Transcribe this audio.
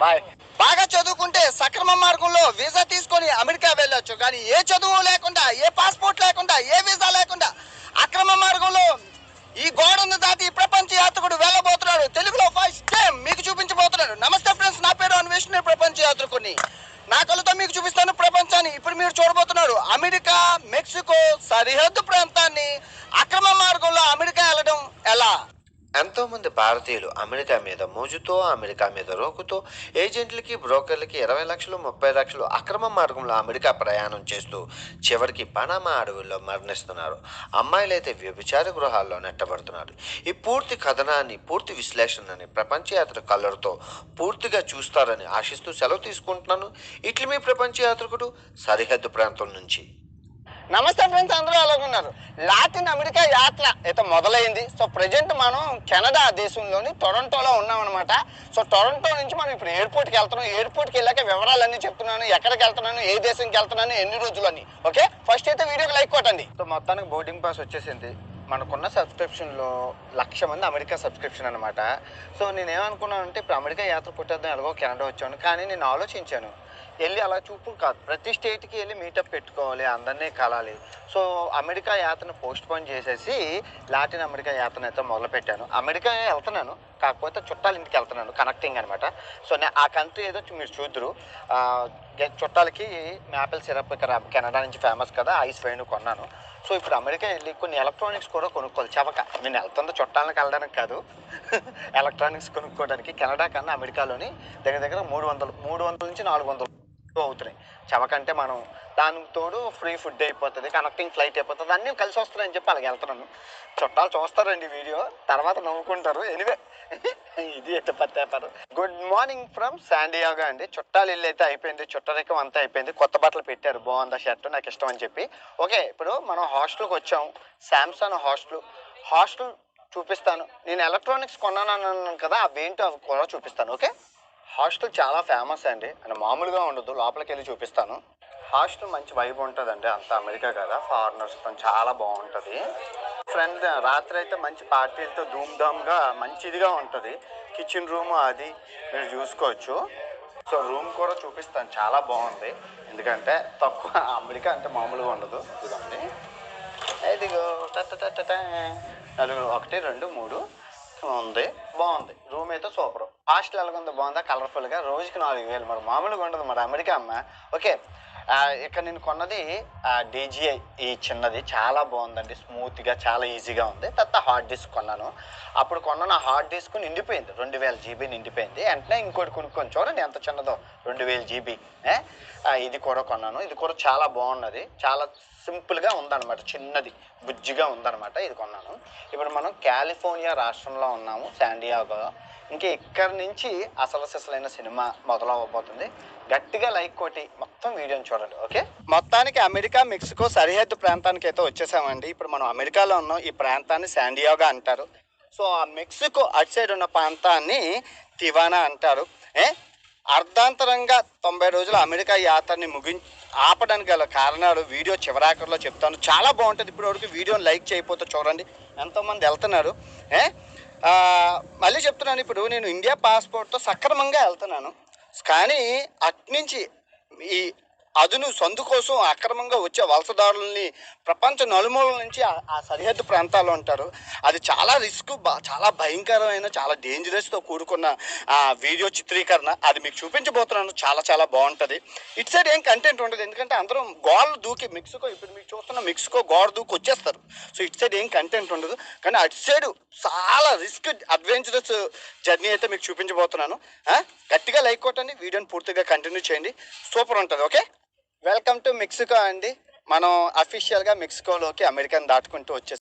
Bye. బాగా చదువుకుంటే సక్రమ మార్గంలో వీసా తీసుకొని అమెరికా వెళ్ళొచ్చు. కానీ ఏ చదువు లేకుండా, ఏ పాస్పోర్ట్ లేకుండా, ఏ వీసా లేకుండా అక్రమ మార్గంలో ఈ గోడను దాటి ప్రపంచ యాత్రికుడు వెళ్ళబోతున్నాడు. తెలుగులో ఫస్ట్ టైం మీకు చూపించబోతున్నాడు. నమస్తే ఫ్రెండ్స్, నా పేరు అన్వేషణ, ప్రపంచ యాత్రికుడిని. నా కళ్ళతో మీకు చూపిస్తాను ప్రపంచాన్ని. ఇప్పుడు మీరు చూడబోతున్నారు అమెరికా మెక్సికో సరిహద్దు ప్రాంతాన్ని. అక్రమ మార్గంలో అమెరికా వెళ్ళడం ఎలా? ఎంతో మంది భారతీయులు అమెరికా మీద మోజుతో, అమెరికా మీద రోకుతో ఏజెంట్లకి, బ్రోకర్లకి 20 లక్షలు, 30 లక్షలు అక్రమ మార్గంలో అమెరికా ప్రయాణం చేస్తూ చివరికి పనామా అడవుల్లో మరణిస్తున్నారు. అమ్మాయిలైతే వ్యభిచార గృహాల్లో నెట్టబడుతున్నారు. ఈ పూర్తి కథనాన్ని, పూర్తి విశ్లేషణని ప్రపంచ యాత్ర కలర్తో పూర్తిగా చూస్తారని ఆశిస్తూ సెలవు తీసుకుంటున్నాను. ఇట్లా మీ ప్రపంచ యాత్రికుడు సరిహద్దు ప్రాంతం నుంచి. నమస్తే ఫ్రెండ్స్, అందరూ అలాగున్నారు. లాటిన్ అమెరికా యాత్ర అయితే మొదలైంది. సో ప్రజెంట్ మనం కెనడా దేశంలోని టొరంటోలో ఉన్నాం అనమాట. సో టొరంటో నుంచి మనం ఇప్పుడు ఎయిర్పోర్ట్కి వెళ్తున్నాం. ఎయిర్పోర్ట్కి వెళ్ళాక వివరాలన్నీ చెప్తున్నాను, ఎక్కడికి వెళ్తున్నాను, ఏ దేశంకి వెళ్తున్నాను, ఎన్ని రోజులు అని. ఓకే, ఫస్ట్ అయితే వీడియోకి లైక్ కొట్టండి. సో మొత్తానికి బోర్డింగ్ పాస్ వచ్చేసింది. మనకున్న సబ్స్క్రిప్షన్లో 1,00,000 మంది అమెరికా సబ్స్క్రిప్షన్ అనమాట. సో నేనేమనుకున్నానంటే ఇప్పుడు అమెరికా యాత్ర కొట్టేద్దాం, ఎలాగో కెనడా వచ్చాను. కానీ నేను ఆలోచించాను, వెళ్ళి అలా చూపు కాదు, ప్రతి స్టేట్కి వెళ్ళి మీటప్ పెట్టుకోవాలి, అందరినీ కలాలి. సో అమెరికా యాత్రను పోస్ట్ పోన్ చేసేసి లాటిన్ అమెరికా యాత్రను అయితే మొదలుపెట్టాను. అమెరికా వెళ్తున్నాను, కాకపోతే చుట్టాల ఇంటికి వెళ్తున్నాను, కనెక్టింగ్ అనమాట. సో ఆ కంట్రీ ఏదో మీరు చూద్దరు. చుట్టాలకి మ్యాపిల్ సిరప్ ఇక్కడ కెనడా నుంచి ఫేమస్ కదా, ఐస్ వైన్ కొన్నాను. సో ఇప్పుడు అమెరికా వెళ్ళి కొన్ని ఎలక్ట్రానిక్స్ కూడా కొనుక్కోవాలి. చవక నేను వెళ్తుందో చుట్టాలను వెళ్ళడానికి కాదు, ఎలక్ట్రానిక్స్ కొనుక్కోవడానికి. కెనడా కన్నా అమెరికాలోని దగ్గర 300 నుంచి 400 అవుతున్నాయి. చవకంటే మనం దానికి తోడు ఫ్రీ ఫుడ్ అయిపోతుంది, కనెక్టింగ్ ఫ్లైట్ అయిపోతుంది, అన్నీ కలిసి వస్తున్నాయని చెప్పి అలాగే వెళ్తున్నాను. చుట్టాలు చూస్తారండి వీడియో, తర్వాత నవ్వుకుంటారు. ఎనివే ఇది అయితే పత్తేపారు. గుడ్ మార్నింగ్ ఫ్రమ్ శాండియాగో అండి. చుట్టాలు ఇల్లు అయితే అయిపోయింది, చుట్టరికం అంతా అయిపోయింది. కొత్త బట్టలు పెట్టారు, బాగుందా షర్ట్, నాకు ఇష్టం అని చెప్పి. ఓకే, ఇప్పుడు మనం హాస్టల్కి వచ్చాము. శాంసంగ్ హాస్టల్ చూపిస్తాను. నేను ఎలక్ట్రానిక్స్ కొన్నాను అన్నాను కదా, అవేంటో అవి కూడా చూపిస్తాను. ఓకే, హాస్టల్ చాలా ఫేమస్ అండి, అని మామూలుగా ఉండదు, లోపలికి వెళ్ళి చూపిస్తాను. హాస్టల్ మంచి వైబ్ ఉంటుందండి, అంత అమెరికా కదా, ఫారినర్స్తో చాలా బాగుంటుంది. ఫ్రెండ్ రాత్రి అయితే మంచి పార్టీలతో ధూమ్ధామ్గా మంచిదిగా ఉంటుంది. కిచెన్ రూమ్ అది మీరు చూసుకోవచ్చు. సో రూమ్ కూడా చూపిస్తాను, చాలా బాగుంది. ఎందుకంటే తక్కువ, అమెరికా అంటే మామూలుగా ఉండదు. ఇదిగోండి, ఇదిగో నలుగురు 1 2 3 ఉంది, బాగుంది. రూమ్ అయితే సూపర్. హాస్టల్ ఎలాగుందో, బాగుందా, కలర్ఫుల్గా. రోజుకి 4,000, మరి మామూలుగా ఉండదు మరి అమెరికా అమ్మ. ఓకే, ఇక్కడ నేను కొన్నది DJI ఈ చిన్నది, చాలా బాగుందండి, స్మూత్గా, చాలా ఈజీగా ఉంది. తర్వాత హార్డ్ డిస్క్ కొన్నాను. అప్పుడు కొన్న హార్డ్ డిస్క్ నిండిపోయింది, 2000 GB నిండిపోయింది. వెంటనే ఇంకోటి కొనుక్కొని, చూడండి ఎంత చిన్నదో, 2000 GB. ఇది కూడా కొన్నాను. ఇది కూడా చాలా బాగున్నది, చాలా సింపుల్గా ఉందన్నమాట, చిన్నది బుజ్జిగా ఉందన్నమాట. ఇది కొన్నాను. ఇప్పుడు మనం కాలిఫోర్నియా రాష్ట్రంలో ఉన్నాము, శాండియాగో. ఇంకా ఇక్కడి నుంచి అసలైన సినిమా మొదలవ్వబోతుంది. గట్టిగా లైక్ కొట్టి మొత్తం వీడియోని చూడండి. ఓకే, మొత్తానికి అమెరికా మెక్సికో సరిహద్దు ప్రాంతానికి అయితే వచ్చేసామండి. ఇప్పుడు మనం అమెరికాలో ఉన్నాం. ఈ ప్రాంతాన్ని శాండియాగో అంటారు. సో ఆ మెక్సికో అటు సైడ్ ఉన్న ప్రాంతాన్ని తివానా అంటారు. అర్ధాంతరంగా 90 రోజుల అమెరికా యాత్రని ఆపడానికి గల కారణాలు వీడియో చివరాఖరిలో చెప్తాను. చాలా బాగుంటుంది. ఇప్పటి వరకు వీడియోని లైక్ చేయకపోతే చూడండి, ఎంతోమంది వెళ్తున్నారు. మళ్ళీ చెప్తున్నాను, ఇప్పుడు నేను ఇండియా పాస్పోర్ట్తో సక్రమంగా వెళ్తున్నాను. కానీ అట్నుంచి ఈ అదును సందు కోసం అక్రమంగా వచ్చే వలసదారులని ప్రపంచ నలుమూలల నుంచి ఆ సరిహద్దు ప్రాంతాల్లో ఉంటారు. అది చాలా రిస్క్, చాలా భయంకరమైన, చాలా డేంజరస్తో కూడుకున్న వీడియో చిత్రీకరణ. అది మీకు చూపించబోతున్నాను. చాలా బాగుంటుంది. ఇటు సైడ్ ఏం కంటెంట్ ఉండదు, ఎందుకంటే అందరం గోడలు దూకి మెక్సికో, ఇప్పుడు మీకు చూస్తున్న మెక్సికో గోడ దూకి వచ్చేస్తారు. సో ఇటు సైడ్ ఏం కంటెంట్ ఉండదు. కానీ అటు సైడ్ చాలా రిస్క్, అడ్వెంచరస్ జర్నీ అయితే మీకు చూపించబోతున్నాను. గట్టిగా లైక్ కొట్టండి, వీడియోని పూర్తిగా కంటిన్యూ చేయండి, సూపర్ ఉంటుంది. ఓకే, వెల్కమ్ టు మెక్సికో అండి. మనం అఫీషియల్గా మెక్సికోలోకి అమెరికాని దాటుకుంటూ వచ్చేసాం.